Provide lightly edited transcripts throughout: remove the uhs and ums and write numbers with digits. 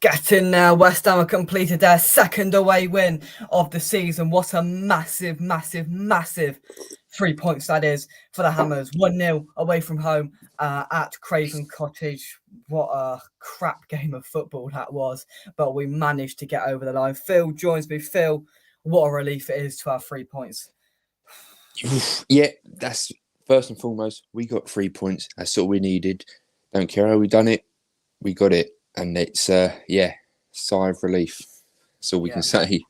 Get in there. West Ham have completed their second away win of the season. What a massive, massive, massive 3 points that is for the Hammers. 1-0 away from home at Craven Cottage. What a crap game of football that was. But we managed to get over the line. Phil joins me. Phil, what a relief it is to have 3 points. Yeah, that's first and foremost. We got 3 points. That's all we needed. Don't care how we done it. We got it. And it's, sigh of relief. That's all we can say.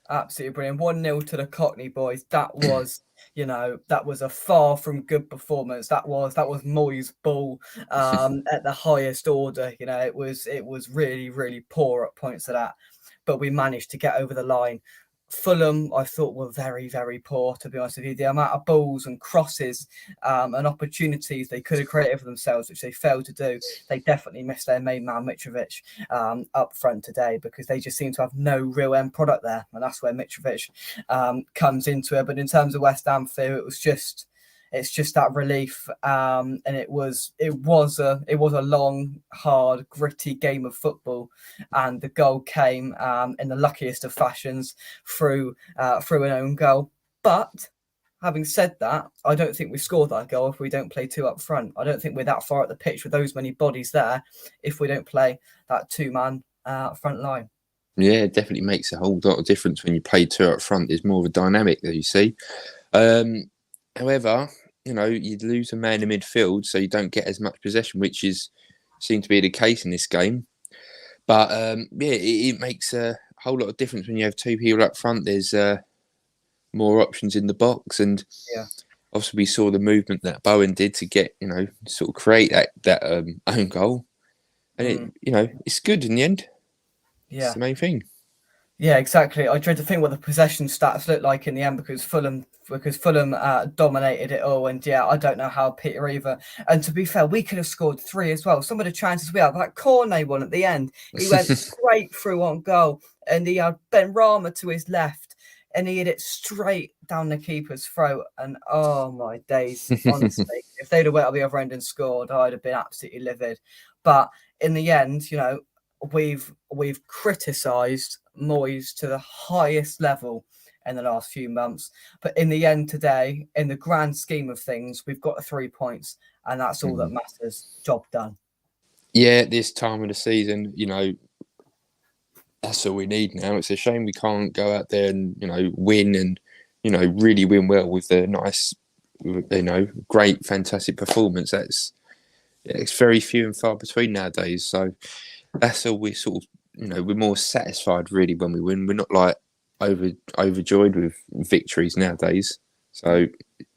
Absolutely brilliant. 1-0 to the Cockney boys. That was, that was a far from good performance. That was Moyes' ball at the highest order. It was really, really poor at points of that. But we managed to get over the line. Fulham, I thought, were very, very poor, to be honest with you. The amount of balls and crosses and opportunities they could have created for themselves, which they failed to do. They definitely missed their main man, Mitrovic, up front today, because they just seem to have no real end product there. And that's where Mitrovic comes into it. But in terms of West Ham, it's just that relief, and it was a long, hard, gritty game of football, and the goal came in the luckiest of fashions through an own goal. But having said that, I don't think we scored that goal if we don't play two up front. I don't think we're that far at the pitch with those many bodies there if we don't play that two-man front line. Yeah, it definitely makes a whole lot of difference when you play two up front. There's more of a dynamic that you see. However, you'd lose a man in midfield, so you don't get as much possession, which seemed to be the case in this game. But it makes a whole lot of difference when you have two people up front. There's more options in the box, and obviously we saw the movement that Bowen did to get, sort of create that own goal, and it's good in the end. Yeah, it's the main thing. Yeah, exactly. I tried to think what the possession stats looked like in the end because Fulham dominated it all. And I don't know how Peter either. And to be fair, we could have scored 3 as well. Some of the chances we had, that Cornet one at the end, he went straight through on goal, and he had Ben Rama to his left, and he hit it straight down the keeper's throat. And oh my days, honestly, if they'd have went up the other end and scored, I'd have been absolutely livid. But in the end, we've criticised Moyes to the highest level in the last few months, but in the end today, in the grand scheme of things, we've got 3 points, and that's all that matters. Job done. Yeah, this time of the season, that's all we need now. It's a shame we can't go out there and win and really win well with a nice, great, fantastic performance. It's very few and far between nowadays. So that's all we sort of, we're more satisfied really when we win. We're not like overjoyed with victories nowadays. So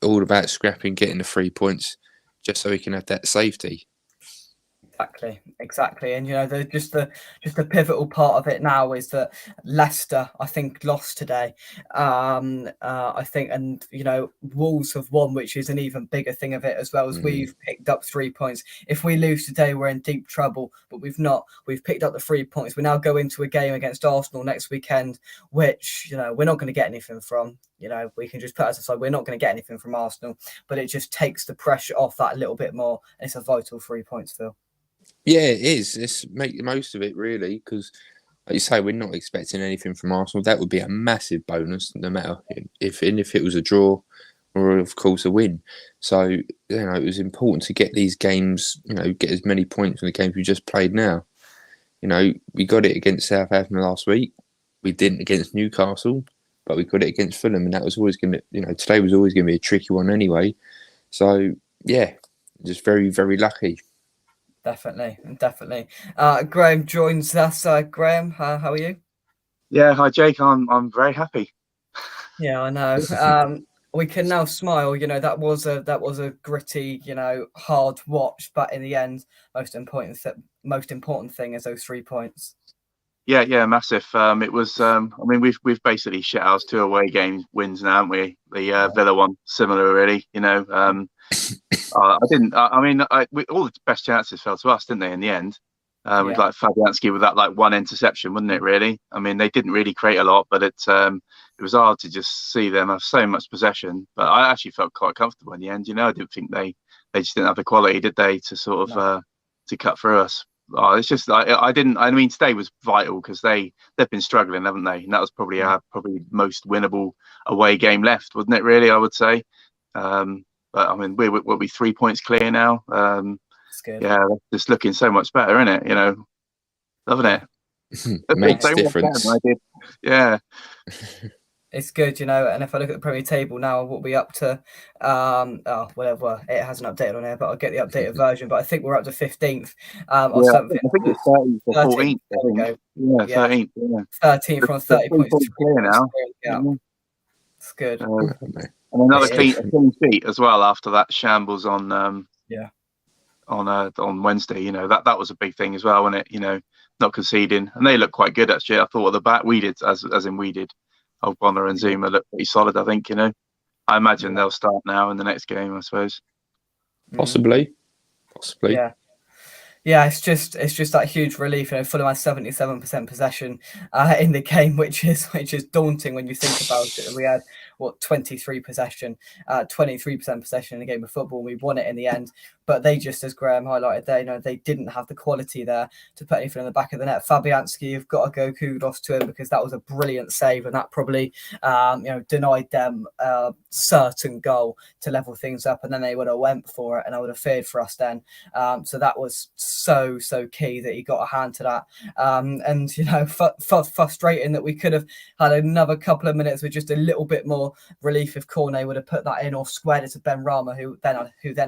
all about scrapping, getting the 3 points, just so we can have that safety. Exactly, and just the pivotal part of it now is that Leicester, I think, lost today. I think, and Wolves have won, which is an even bigger thing of it, as well as we've picked up 3 points. If we lose today, we're in deep trouble. But we've not. We've picked up the 3 points. We now go into a game against Arsenal next weekend, which we're not going to get anything from. We can just put us aside. We're not going to get anything from Arsenal, but it just takes the pressure off that a little bit more. And it's a vital 3 points, Phil. Yeah, it is. Let's make the most of it, really, because, like you say, we're not expecting anything from Arsenal. That would be a massive bonus, no matter if it was a draw or, of course, a win. So, it was important to get these games, get as many points from the games we just played now. We got it against Southampton last week. We didn't against Newcastle, but we got it against Fulham, and that was always going to, today was always going to be a tricky one anyway. So, yeah, just very, very lucky. Definitely. Graham joins us. Graham, how are you? Yeah, hi Jake. I'm very happy. Yeah, I know. We can now smile. That was a gritty, hard watch, but in the end, most important thing is those 3 points. Yeah, massive. It was. We've basically shit ours 2 away game wins now, haven't we? The Villa one, similar, really. I didn't. All the best chances fell to us, didn't they? In the end, with like Fabianski with that one interception, wasn't it? Really. They didn't really create a lot, but it was hard to just see them have so much possession. But I actually felt quite comfortable in the end. I didn't think they just didn't have the quality, did they, to sort of to cut through us. it's just I didn't. I mean, today was vital because they've been struggling, haven't they? And that was probably our most winnable away game left, wasn't it? Really, I would say. But I mean, we'll be 3 points clear now. It's good. Yeah, just looking so much better, isn't it? You know, loving it. Makes difference. Yeah. It's good, you know, and if I look at the Premier table now, we'll be up to, whatever, it hasn't updated on here, but I'll get the updated version, but I think we're up to 15th, or something. I think it's 13th or 14th, I think. Yeah, 13th, yeah. 13th from 30 points. Clear now. Yeah. It's good. And another clean sheet as well after that shambles on on Wednesday. You know, that was a big thing as well, wasn't it? You know, not conceding. And they looked quite good, actually. I thought at the back, we did, as in we did. Bonner and Zuma look pretty solid, I think. You know, I imagine they'll start now in the next game, I suppose. Possibly. Yeah, it's just that huge relief. You know, Fulham had 77% possession in the game, which is daunting when you think about it. We had 23% possession in the game of football. We won it in the end, but they just, as Graham highlighted there, they didn't have the quality there to put anything in the back of the net. Fabianski, you've got to go kudos to him because that was a brilliant save, and that probably denied them a certain goal to level things up, and then they would have went for it, and I would have feared for us then. So that was so key that he got a hand to that, and frustrating that we could have had another couple of minutes with just a little bit more relief if Cornet would have put that in or squared it to Ben Rama, who then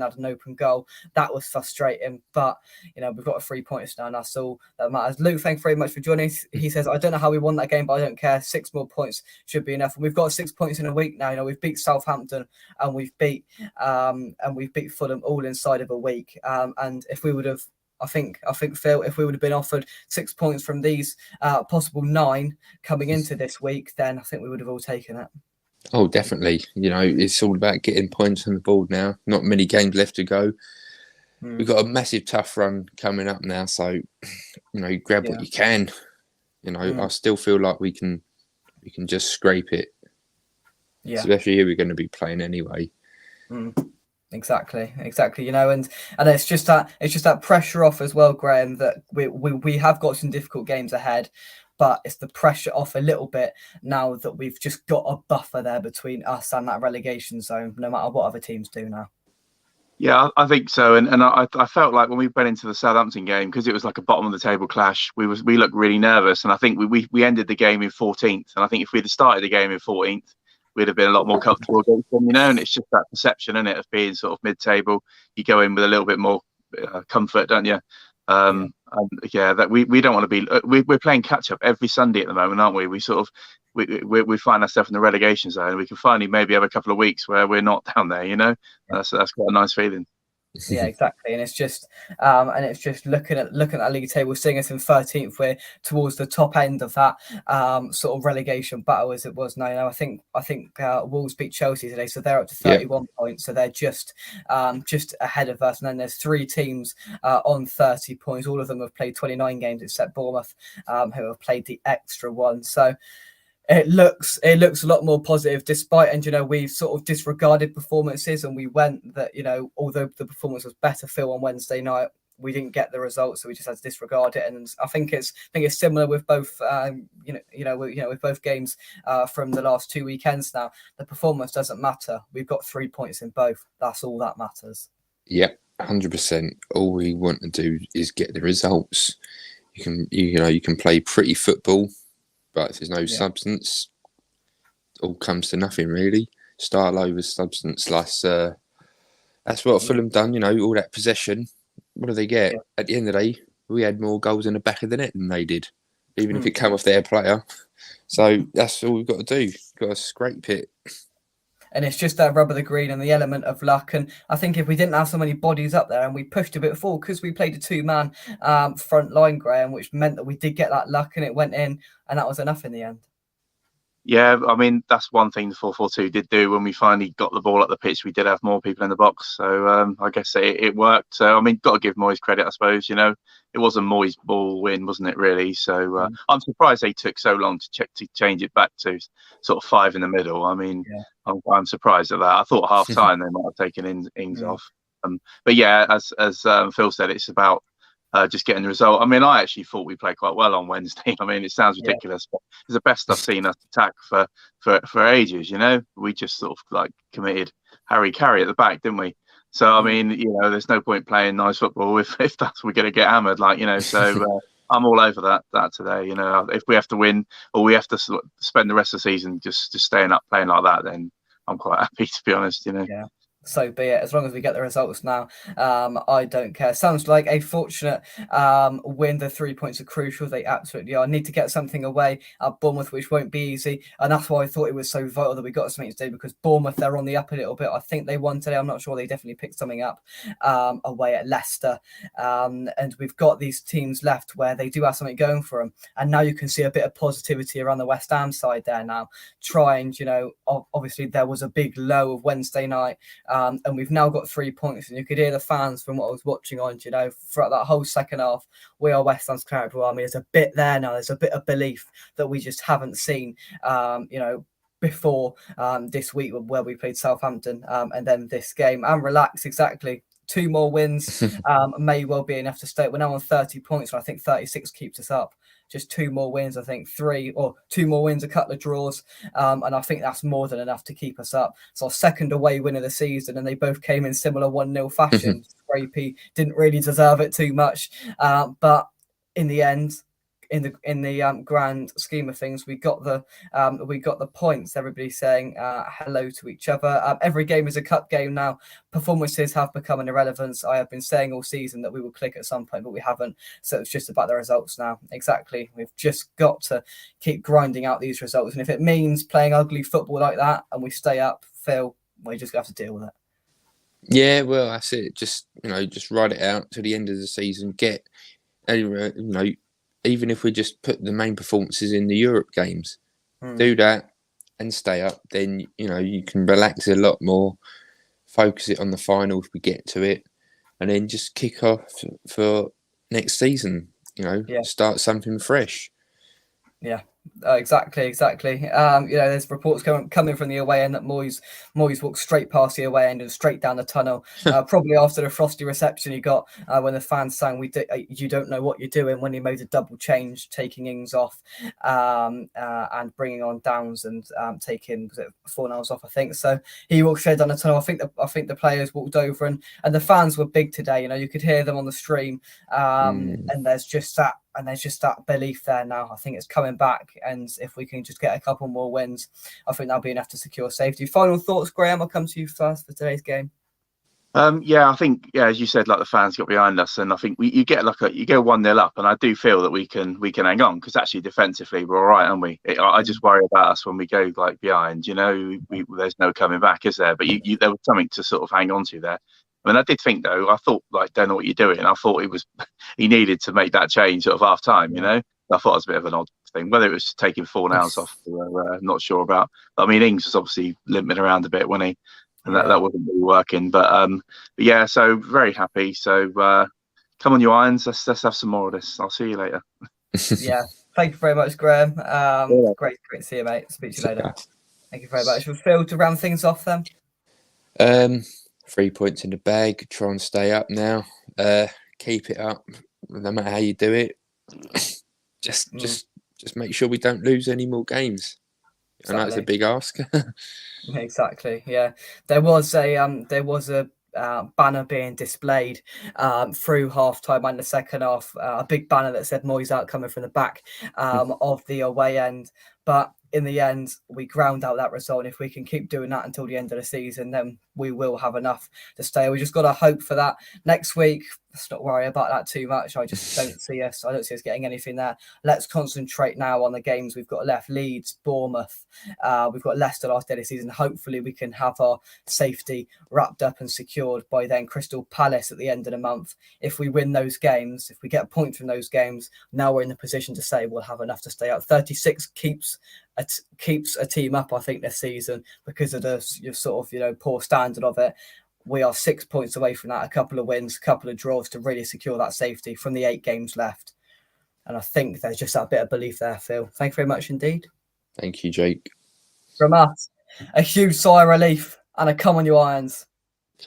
had an open goal. That was frustrating, but we've got a 3 points now, and that's all that matters. Luke, thank you very much for joining. He says, I don't know how we won that game, but I don't care. 6 more points should be enough, and we've got 6 points in a week now. We've beat Southampton and we've beat Fulham all inside of a week, and if we would have, I think, Phil, if we would have been offered 6 points from these possible 9 coming into this week, then I think we would have all taken it. Oh, definitely. It's all about getting points on the board now. Not many games left to go. We've got a massive tough run coming up now, so grab what you can. I still feel like we can just scrape it. Yeah. Especially here, we're going to be playing anyway. Exactly. And it's just that pressure off as well, Graham, that we have got some difficult games ahead, but it's the pressure off a little bit now that we've just got a buffer there between us and that relegation zone, no matter what other teams do now. Yeah, I think so, and I felt like when we went into the Southampton game, because it was like a bottom of the table clash, we looked really nervous, and I think we ended the game in 14th, and I think if we'd have started the game in 14th, we'd have been a lot more comfortable against them, and it's just that perception, isn't it, of being sort of mid-table. You go in with a little bit more comfort, don't you? That we don't want to be. We're playing catch up every Sunday at the moment, aren't we? We sort of we find ourselves in the relegation zone. We can finally maybe have a couple of weeks where we're not down there. That's quite a nice feeling. Yeah, exactly, and it's just looking at that league table, seeing us in 13th, we're towards the top end of that sort of relegation battle as it was now. I think Wolves beat Chelsea today, so they're up to 31 points, so they're just ahead of us. And then there's 3 teams on 30 points. All of them have played 29 games except Bournemouth, who have played the extra one. So it looks a lot more positive, despite, and we've sort of disregarded performances, and we went that, although the performance was better, Phil, on Wednesday night, we didn't get the results, so we just had to disregard it. And I think it's similar with both with both games from the last 2 weekends now. The performance doesn't matter. We've got 3 points in both. That's all that matters. Yep, 100%. All we want to do is get the results. You can play pretty football, but if there's no substance, it all comes to nothing, really. Style over substance. That's what Fulham done, all that possession. What do they get? Yeah. At the end of the day, we had more goals in the back of the net than they did, even if it came off their player. So that's all we've got to do. We've got to scrape it. And it's just that rub of the green and the element of luck. And I think if we didn't have so many bodies up there and we pushed a bit forward, because we played a 2-man front line, Graham, which meant that we did get that luck and it went in, and that was enough in the end. Yeah, I mean, that's one thing the 4-4-2 did do. When we finally got the ball at the pitch, we did have more people in the box. So I guess it worked. So, I mean, got to give Moyes credit, I suppose. It was a Moyes ball win, wasn't it, really? So I'm surprised they took so long to change it back to sort of 5 in the middle. I mean, I'm surprised at that. I thought half-time they might have taken Ings off. But yeah, as Phil said, it's about just getting the result. I mean, I actually thought we played quite well on Wednesday. I mean, it sounds ridiculous, but it's the best I've seen us attack for ages. We just sort of like committed Harry Carey at the back, didn't we? So I mean, there's no point playing nice football if that's we're going to get hammered, So I'm all over that today. If we have to win or we have to spend the rest of the season just staying up playing like that, then I'm quite happy, to be honest. Yeah. So be it. As long as we get the results now, I don't care. Sounds like a fortunate win. The 3 points are crucial. They absolutely are. Need to get something away at Bournemouth, which won't be easy. And that's why I thought it was so vital that we got something today, because Bournemouth, they're on the up a little bit. I think they won today. I'm not sure. They definitely picked something up away at Leicester. And we've got these teams left where they do have something going for them. And now you can see a bit of positivity around the West Ham side there now. Trying, obviously there was a big low of Wednesday night. And we've now got 3 points, and you could hear the fans from what I was watching on, throughout that whole second half. We are West Ham's character army. There's a bit there now. There's a bit of belief that we just haven't seen, before this week where we played Southampton and then this game. And relax, exactly. 2 more wins may well be enough to stay. We're now on 30 points, and I think 36 keeps us up. Just 2 more wins, I think 2 more wins, a couple of draws. And I think that's more than enough to keep us up. It's our second away win of the season, and they both came in similar 1-0 fashion. Scrapey didn't really deserve it too much. But in the end, in the grand scheme of things, we got the points. Everybody saying hello to each other. Every game is a cup game now. Performances have become an irrelevance. I have been saying all season that we will click at some point, but we haven't. So it's just about the results now. Exactly. We've just got to keep grinding out these results, and if it means playing ugly football like that and we stay up, Phil, we just have to deal with it. Yeah, well, that's it. Just ride it out to the end of the season. Get even if we just put the main performances in the Europe games, do that and stay up, then, you can relax a lot more, focus it on the final if we get to it, and then just kick off for next season, start something fresh. Yeah. Exactly. There's reports coming from the away end that Moyes walked straight past the away end and straight down the tunnel. Probably after the frosty reception he got when the fans sang "You don't know what you're doing," when he made a double change, taking Ings off and bringing on Downs and taking Fornals off, I think. So he walked straight down the tunnel. I think the players walked over and the fans were big today. You could hear them on the stream, and there's just that. And there's just that belief there now. I think it's coming back. And if we can just get a couple more wins, I think that'll be enough to secure safety. Final thoughts, Graham? I'll come to you first for today's game. I think, as you said, the fans got behind us, and I think you go 1-0 up, and I do feel that we can hang on, because actually defensively we're all right, aren't we? I just worry about us when we go behind. There's no coming back, is there? But there was something to sort of hang on to there. I mean, I did think, though, I thought, don't know what you're doing. I thought he needed to make that change sort of half time, I thought it was a bit of an odd thing. Whether it was taking Fornals off, I'm not sure about. But, I mean, Ings was obviously limping around a bit, wasn't he? And that wasn't really working. But yeah, so very happy. So come on, you Irons. Let's have some more of this. I'll see you later. Yeah. Thank you very much, Graham. Great to see you, mate. Speak to you later. Thank you very much. Phil, to round things off then. 3 points in the bag. Try and stay up now. Keep it up, no matter how you do it. Just make sure we don't lose any more games. Exactly. I know it's a big ask. Exactly. Yeah, there was a banner being displayed through half time and the second half. A big banner that said "Moyes out" coming from the back of the away end, but in the end, we ground out that result. And if we can keep doing that until the end of the season, then we will have enough to stay. We just got to hope for that next week. Let's not worry about that too much. I just don't see us getting anything there. Let's concentrate now on the games we've got left. Leeds, Bournemouth. We've got Leicester last day of the season. Hopefully we can have our safety wrapped up and secured by then. Crystal Palace at the end of the month. If we win those games, if we get points from those games, now we're in the position to say we'll have enough to stay up. 36 keeps a team up, I think, this season because of the poor standard of it. We are 6 points away from that, a couple of wins, a couple of draws to really secure that safety from the 8 games left. And I think there's just that bit of belief there, Phil. Thank you very much indeed. Thank you, Jake. From us, a huge sigh of relief and a come on you Irons.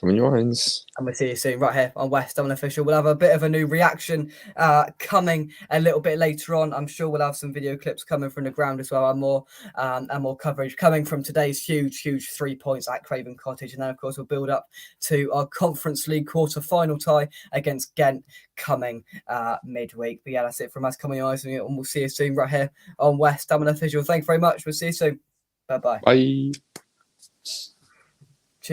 Come on, your hands. And we'll see you soon right here on West Ham Unofficial. We'll have a bit of a new reaction coming a little bit later on. I'm sure we'll have some video clips coming from the ground as well, and more coverage coming from today's huge 3 points at Craven Cottage. And then, of course, we'll build up to our Conference League quarter-final tie against Ghent coming midweek. But yeah, that's it from us. Coming on, and we'll see you soon right here on West Ham Unofficial. Thank you very much. We'll see you soon. Bye-bye. Bye.